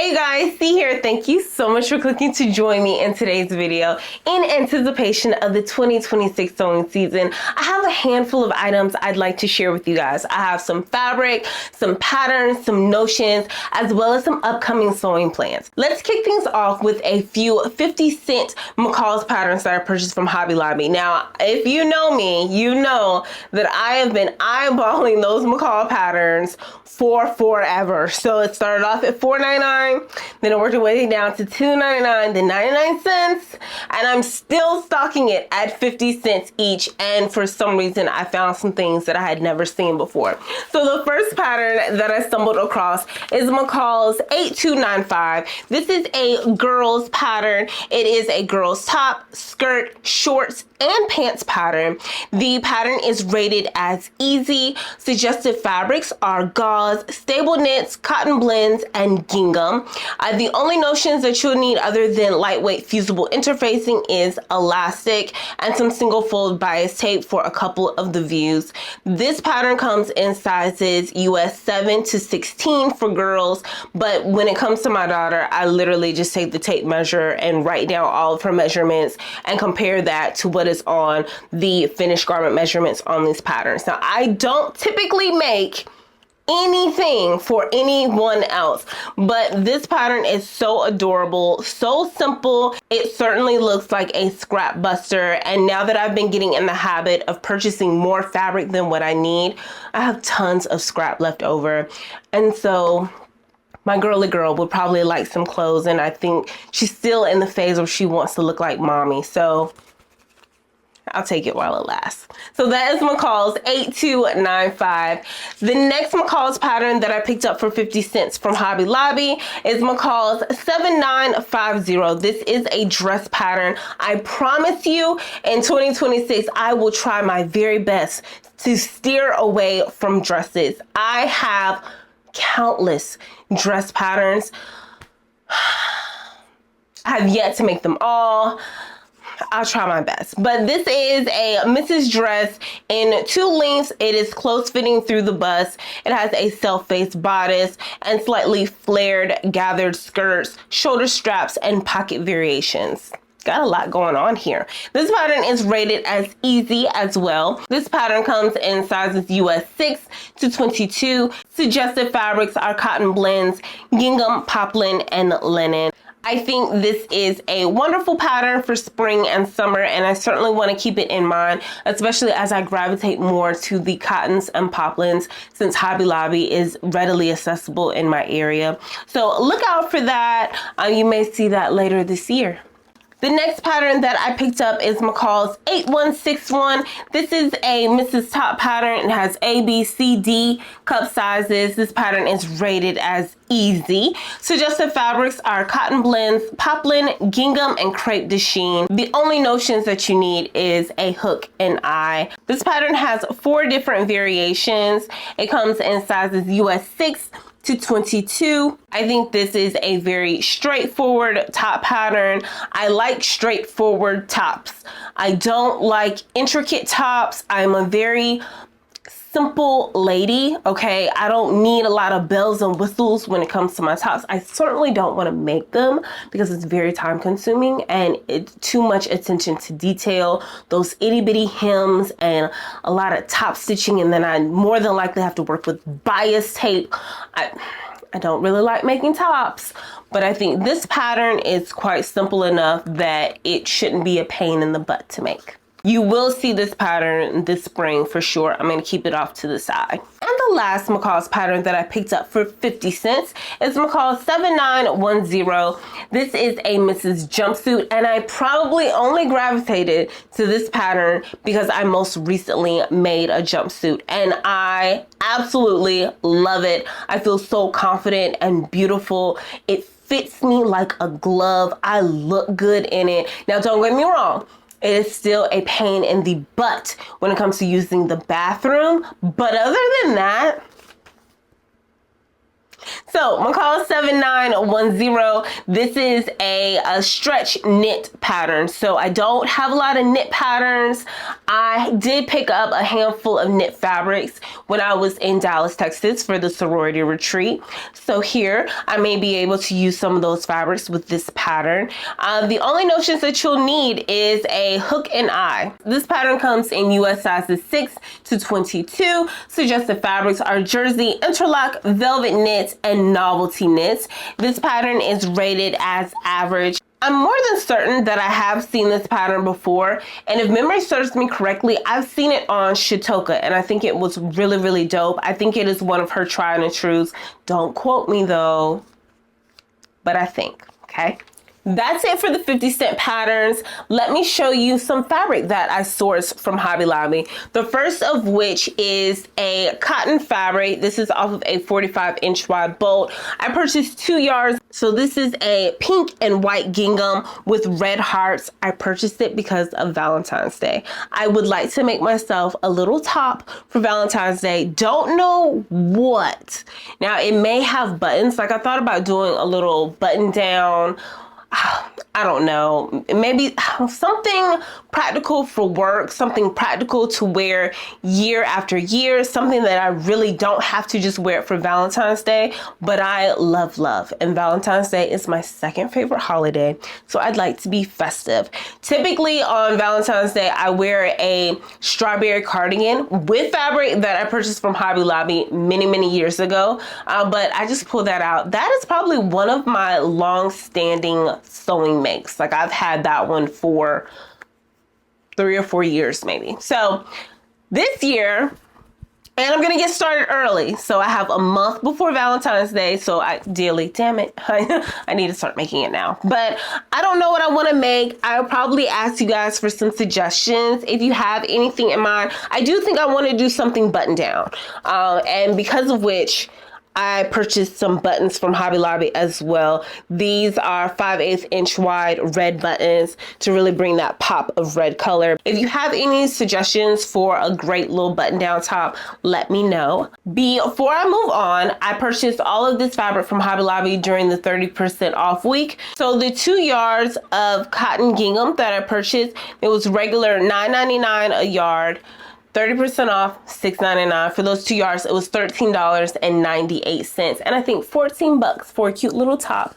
Hey you guys, C here. Thank you so much for clicking to join me in today's video. In anticipation of the 2026 sewing season, I have a handful of items I'd like to share with you guys. I have some fabric, some patterns, some notions, as well as some upcoming sewing plans. Let's kick things off with a few 50-cent McCall's patterns that I purchased from Hobby Lobby. Now, if you know me, you know that I have been eyeballing those McCall patterns for forever. So it started off at $4.99, then it worked its way down to $2.99, then 99 cents, and I'm still stocking it at 50 cents each. And for some reason, I found some things that I had never seen before. So the first pattern that I stumbled across is McCall's 8295. This is a girl's pattern. It is a girl's top, skirt, shorts, and pants pattern. The pattern is rated as easy. Suggested fabrics are gauze, stable knits, cotton blends, and gingham. The only notions that you'll need other than lightweight fusible interfacing is elastic and some single fold bias tape for a couple of the views. This pattern comes in sizes US 7 to 16 for girls, but when it comes to my daughter, I literally just take the tape measure and write down all of her measurements and compare that to what is on the finished garment measurements on these patterns. Now, I don't typically make anything for anyone else, but this pattern is so adorable, so simple. It certainly looks like a scrap buster, and now that I've been getting in the habit of purchasing more fabric than what I need, I have tons of scrap left over. And so my girly girl would probably like some clothes, and I think she's still in the phase where she wants to look like mommy, so I'll take it while it lasts. So that is McCall's 8295. The next McCall's pattern that I picked up for 50 cents from Hobby Lobby is McCall's 7950. This is a dress pattern. I promise you, in 2026, I will try my very best to steer away from dresses. I have countless dress patterns. I have yet to make them all. I'll try my best. But this is a Mrs. dress in 2 lengths. It is close fitting through the bust. It has a self-face bodice and slightly flared gathered skirts, shoulder straps, and pocket variations. Got a lot going on here. This pattern is rated as easy as well. This pattern comes in sizes US 6 to 22. Suggested fabrics are cotton blends, gingham, poplin, and linen. I think this is a wonderful pattern for spring and summer, and I certainly want to keep it in mind, especially as I gravitate more to the cottons and poplins, since Hobby Lobby is readily accessible in my area. So look out for that. You may see that later this year. The next pattern that I picked up is McCall's 8161. This is a Mrs. Top pattern. It has A, B, C, D cup sizes. This pattern is rated as easy. Suggested fabrics are cotton blends, poplin, gingham, and crepe de chine. The only notions that you need is a hook and eye. This pattern has 4 different variations. It comes in sizes US 6 to 22. I think this is a very straightforward top pattern. I like straightforward tops. I don't like intricate tops. I'm a very simple lady, okay? I don't need a lot of bells and whistles when it comes to my tops. I certainly don't want to make them because it's very time consuming and it's too much attention to detail, those itty bitty hems and a lot of top stitching, and then I more than likely have to work with bias tape. I don't really like making tops, but I think this pattern is quite simple enough that it shouldn't be a pain in the butt to make. You will see this pattern this spring for sure. I'm going to keep it off to the side. And the last McCall's pattern that I picked up for 50 cents is McCall's 7910. This is a Mrs. jumpsuit, and I probably only gravitated to this pattern because I most recently made a jumpsuit, and I absolutely love it. I feel so confident and beautiful. It fits me like a glove. I look good in it. Now, don't get me wrong. It is still a pain in the butt when it comes to using the bathroom. But other than that, So McCall's 7910, this is a stretch knit pattern. So I don't have a lot of knit patterns. I did pick up a handful of knit fabrics when I was in Dallas, Texas for the sorority retreat. So here I may be able to use some of those fabrics with this pattern. The only notions that you'll need is a hook and eye. This pattern comes in US sizes 6 to 22. Suggested fabrics are jersey, interlock, velvet knits, and novelty knits. This pattern is rated as average. I'm more than certain that I have seen this pattern before, and if memory serves me correctly, I've seen it on Shitoka, and I think it was really, really dope. I think it is one of her tried and trues. Don't quote me though, but I think, okay? That's it for the 50-cent patterns. Let me show you some fabric that I sourced from Hobby Lobby. The first of which is a cotton fabric. This is off of a 45-inch wide bolt. I purchased 2 yards. So this is a pink and white gingham with red hearts. I purchased it because of Valentine's Day. I would like to make myself a little top for Valentine's Day. Don't know what. Now it may have buttons. Like I thought about doing a little button down. I don't know, maybe something practical for work, something practical to wear year after year, something that I really don't have to just wear it for Valentine's Day, but I love. And Valentine's Day is my second favorite holiday, so I'd like to be festive. Typically on Valentine's Day, I wear a strawberry cardigan with fabric that I purchased from Hobby Lobby many years ago, but I just pulled that out. That is probably one of my long-standing sewing makes. Like I've had that one for 3 or 4 years maybe. So this year, and I'm gonna get started early. So I have a month before Valentine's Day. So ideally, damn it, I need to start making it now. But I don't know what I wanna make. I'll probably ask you guys for some suggestions. If you have anything in mind, I do think I wanna do something button down. And because of which, I purchased some buttons from Hobby Lobby as well. These are 5/8 inch wide red buttons to really bring that pop of red color. If you have any suggestions for a great little button down top, let me know. Before I move on, I purchased all of this fabric from Hobby Lobby during the 30% off week. So the 2 yards of cotton gingham that I purchased, it was regular $9.99 a yard. 30% off, $6.99. For those 2 yards, it was $13.98. And I think 14 bucks for a cute little top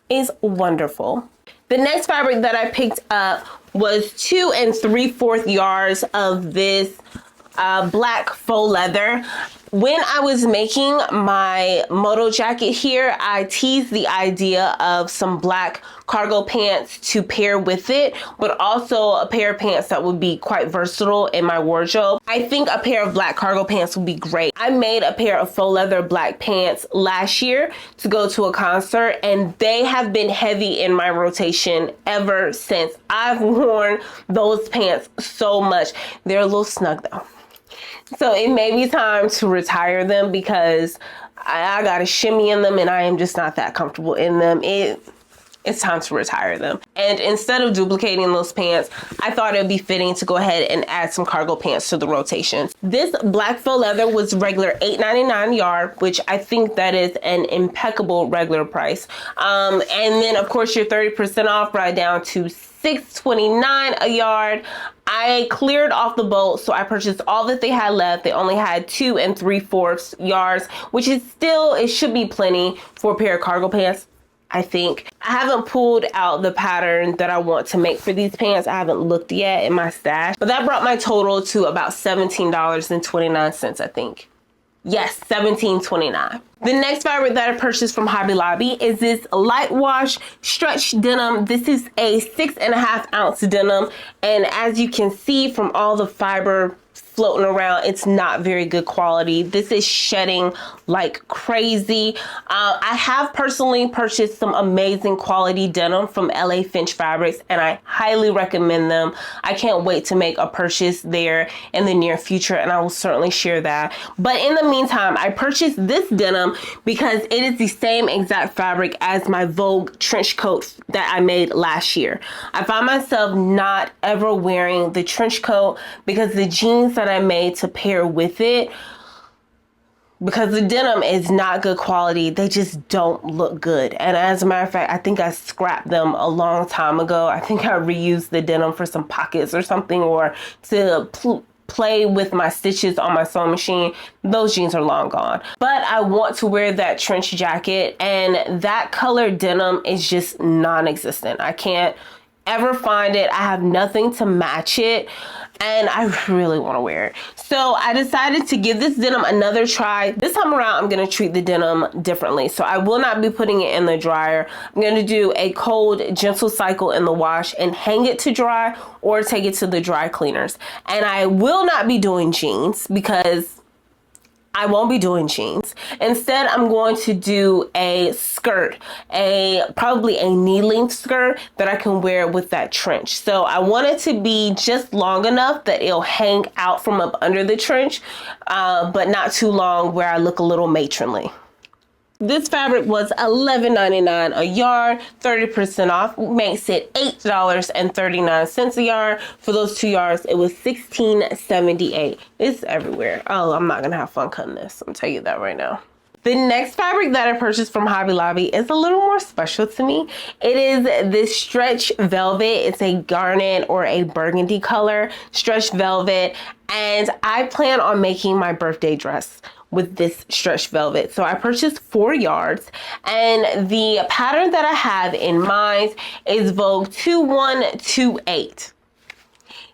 is wonderful. The next fabric that I picked up was 2 3/4 yards of this black faux leather. When I was making my moto jacket here, I teased the idea of some black cargo pants to pair with it, but also a pair of pants that would be quite versatile in my wardrobe. I think a pair of black cargo pants would be great. I made a pair of faux leather black pants last year to go to a concert, and they have been heavy in my rotation ever since. I've worn those pants so much. They're a little snug though. So it may be time to retire them because I got a shimmy in them and I am just not that comfortable in them. It's time to retire them. And instead of duplicating those pants, I thought it would be fitting to go ahead and add some cargo pants to the rotation. This black faux leather was regular $8.99 a yard, which I think that is an impeccable regular price. And then of course your 30% off right down to $6.29 a yard. I cleared off the bolt, so I purchased all that they had left. They only had 2 3/4 yards, which is still, it should be plenty for a pair of cargo pants, I think. I haven't pulled out the pattern that I want to make for these pants. I haven't looked yet in my stash, but that brought my total to about $17.29, I think. Yes, $17.29. The next fabric that I purchased from Hobby Lobby is this light wash stretch denim. This is a 6.5 ounce denim. And as you can see from all the fiber floating around, it's not very good quality. This is shedding like crazy. I have personally purchased some amazing quality denim from LA Finch Fabrics, and I highly recommend them. I can't wait to make a purchase there in the near future, and I will certainly share that. But in the meantime, I purchased this denim because it is the same exact fabric as my Vogue trench coat that I made last year. I find myself not ever wearing the trench coat because the jeans that I made to pair with it because the denim is not good quality. They just don't look good. And as a matter of fact, I think I scrapped them a long time ago. I think I reused the denim for some pockets or something, or to play with my stitches on my sewing machine. Those jeans are long gone. But I want to wear that trench jacket, and that color denim is just non-existent. I can't ever find it. I have nothing to match it, and I really want to wear it. So I decided to give this denim another try. This time around, I'm going to treat the denim differently. So I will not be putting it in the dryer. I'm going to do a cold, gentle cycle in the wash and hang it to dry, or take it to the dry cleaners. And I will not be doing jeans, because I won't be doing jeans. Instead, I'm going to do a skirt, probably a knee-length skirt that I can wear with that trench. So I want it to be just long enough that it'll hang out from up under the trench, but not too long where I look a little matronly. This fabric was $11.99 a yard. 30% off makes it $8.39 a yard. For those 2 yards, it was $16.78. It's everywhere. Oh, I'm not gonna have fun cutting this. I'm telling you that right now. The next fabric that I purchased from Hobby Lobby is a little more special to me. It is this stretch velvet. It's a garnet or a burgundy color stretch velvet, and I plan on making my birthday dress with this stretch velvet. So I purchased 4 yards, and the pattern that I have in mind is Vogue 2128.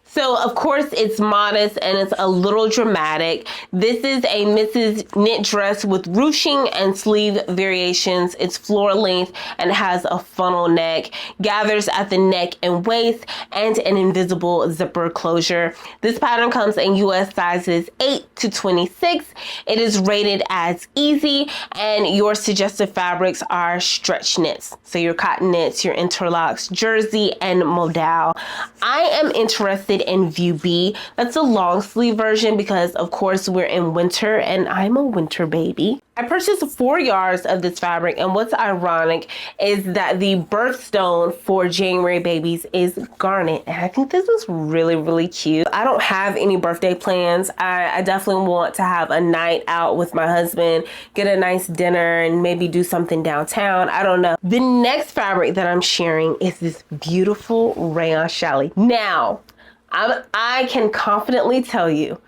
So of course it's modest and it's a little dramatic. This is a Mrs. Knit dress with ruching and sleeve variations. It's floor length and has a funnel neck, gathers at the neck and waist, and an invisible zipper closure. This pattern comes in US sizes 8 to 26. It is rated as easy, and your suggested fabrics are stretch knits. So your cotton knits, your interlocks, jersey, and modal. I am interested in View B. That's a long sleeve version because of course we're in winter and I'm a winter baby. I purchased 4 yards of this fabric, and what's ironic is that the birthstone for January babies is garnet, and I think this is really, really cute. I don't have any birthday plans. I definitely want to have a night out with my husband, get a nice dinner, and maybe do something downtown. I don't know. The next fabric that I'm sharing is this beautiful rayon challis. Now, I can confidently tell you,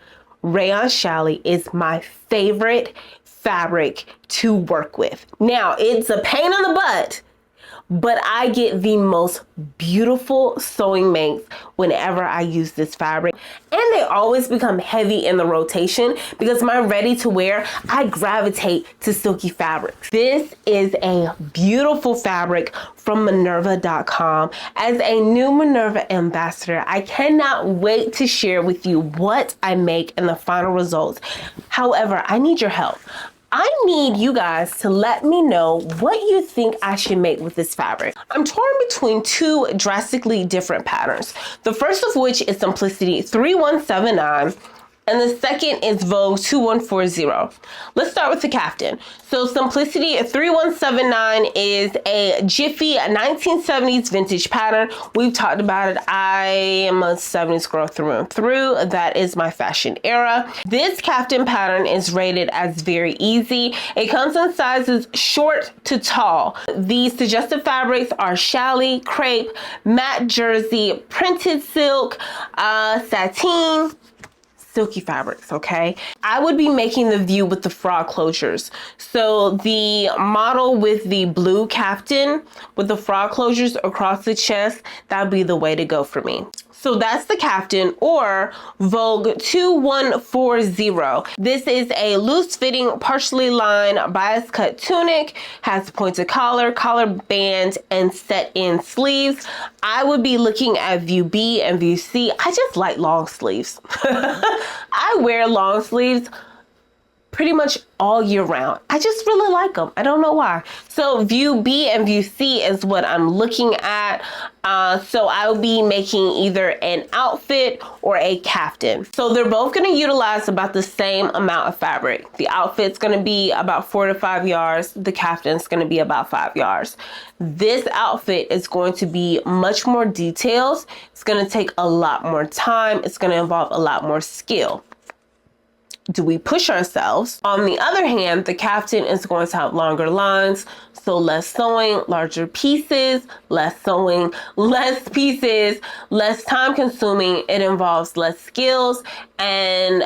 rayon challis is my favorite fabric to work with. Now, it's a pain in the butt, but I get the most beautiful sewing mates whenever I use this fabric. And they always become heavy in the rotation because my ready to wear, I gravitate to silky fabrics. This is a beautiful fabric from Minerva.com. As a new Minerva ambassador, I cannot wait to share with you what I make and the final results. However, I need your help. I need you guys to let me know what you think I should make with this fabric. I'm torn between 2 drastically different patterns. The first of which is Simplicity 3179, and the second is Vogue 2140. Let's start with the caftan. So Simplicity 3179 is a jiffy 1970s vintage pattern. We've talked about it. I am a 70s girl through and through. That is my fashion era. This caftan pattern is rated as very easy. It comes in sizes short to tall. The suggested fabrics are challis, crepe, matte jersey, printed silk, sateen, silky fabrics, okay? I would be making the view with the frog closures. So the model with the blue caftan with the frog closures across the chest, that'd be the way to go for me. So that's the caftan, or Vogue 2140. This is a loose fitting, partially lined, bias cut tunic, has pointed collar, collar band, and set in sleeves. I would be looking at View B and View C. I just like long sleeves. I wear long sleeves pretty much all year round. I just really like them. I don't know why. So View B and View C is what I'm looking at. So I'll be making either an outfit or a caftan. So they're both going to utilize about the same amount of fabric. The outfit's going to be about 4 to 5 yards. The caftan's going to be about 5 yards. This outfit is going to be much more detailed. It's going to take a lot more time. It's going to involve a lot more skill. do we push ourselves? On the other hand, the caftan is going to have longer lines, so less sewing, larger pieces, less sewing, less pieces, less time consuming. It involves less skills, and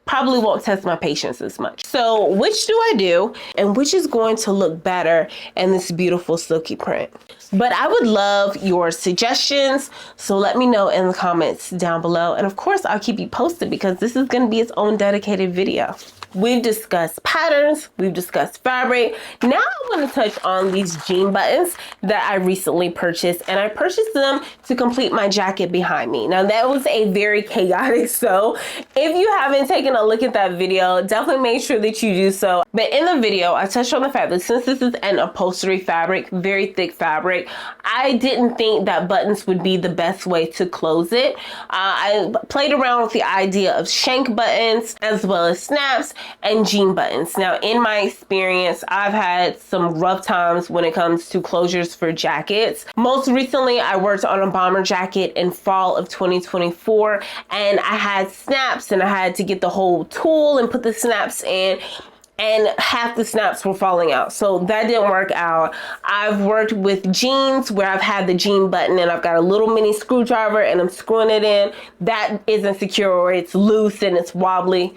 probably won't test my patience as much. So which do I do, and which is going to look better in this beautiful silky print? But I would love your suggestions, so let me know in the comments down below. And of course, I'll keep you posted because this is going to be its own dedicated video. We've discussed patterns, we've discussed fabric. Now I want to touch on these jean buttons that I recently purchased, and I purchased them to complete my jacket behind me. Now that was a very chaotic sew. If you haven't taken a look at that video, definitely make sure that you do so. But in the video, I touched on the fact that since this is an upholstery fabric, very thick fabric, I didn't think that buttons would be the best way to close it. I played around with the idea of shank buttons as well as snaps and jean buttons. Now, in my experience, I've had some rough times when it comes to closures for jackets. Most recently, I worked on a bomber jacket in fall of 2024, and I had snaps, and I had to get the whole tool and put the snaps in, and half the snaps were falling out. So that didn't work out. I've worked with jeans where I've had the jean button and I've got a little mini screwdriver and I'm screwing it in. That isn't secure, or it's loose and it's wobbly.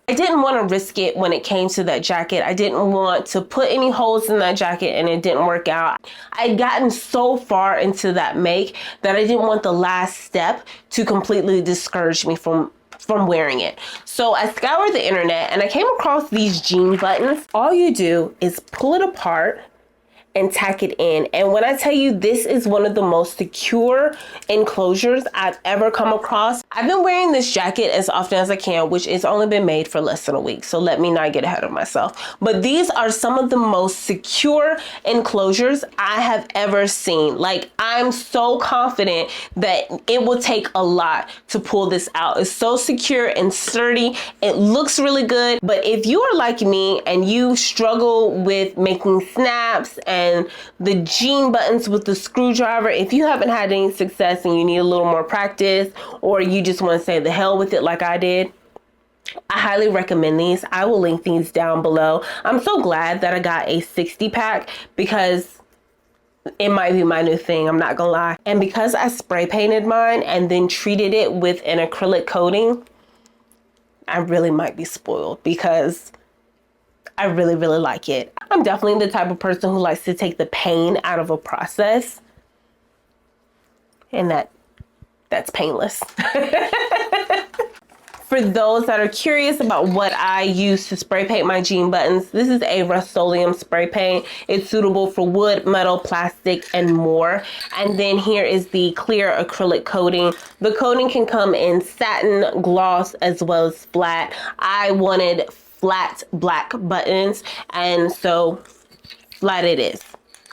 I didn't want to risk it when it came to that jacket. I didn't want to put any holes in that jacket and it didn't work out. I'd gotten so far into that make that I didn't want the last step to completely discourage me from wearing it. So I scoured the internet and I came across these jean buttons. All you do is pull it apart and tack it in. And when I tell you, this is one of the most secure enclosures I've ever come across. I've been wearing this jacket as often as I can, which has only been made for less than a week. So let me not get ahead of myself. But these are some of the most secure enclosures I have ever seen. Like, I'm so confident that it will take a lot to pull this out. It's so secure and sturdy. It looks really good. But if you are like me and you struggle with making snaps and the jean buttons with the screwdriver, if you haven't had any success and you need a little more practice, or you just want to say the hell with it like I did, I highly recommend these. I will link these down below. I'm so glad that I got a 60 pack because it might be my new thing, I'm not gonna lie. And because I spray painted mine and then treated it with an acrylic coating, I really might be spoiled because I really, really like it. I'm definitely the type of person who likes to take the pain out of a process. And that's painless. For those that are curious about what I use to spray paint my jean buttons, this is a Rust-Oleum spray paint. It's suitable for wood, metal, plastic, and more. And then here is the clear acrylic coating. The coating can come in satin, gloss, as well as flat. I wanted flat black buttons, and so flat it is,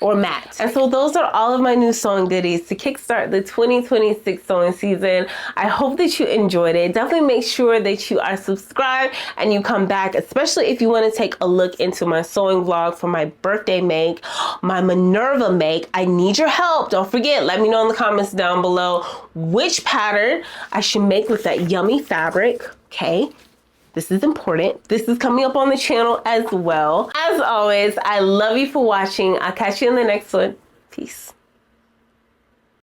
or matte. And so those are all of my new sewing goodies to kickstart the 2026 sewing season. I hope that you enjoyed it. Definitely make sure that you are subscribed and you come back, especially if you want to take a look into my sewing vlog for my birthday make, my Minerva make. I need your help. Don't forget, let me know in the comments down below which pattern I should make with that yummy fabric, okay? This is important. This is coming up on the channel as well. As always, I love you for watching. I'll catch you in the next one. Peace.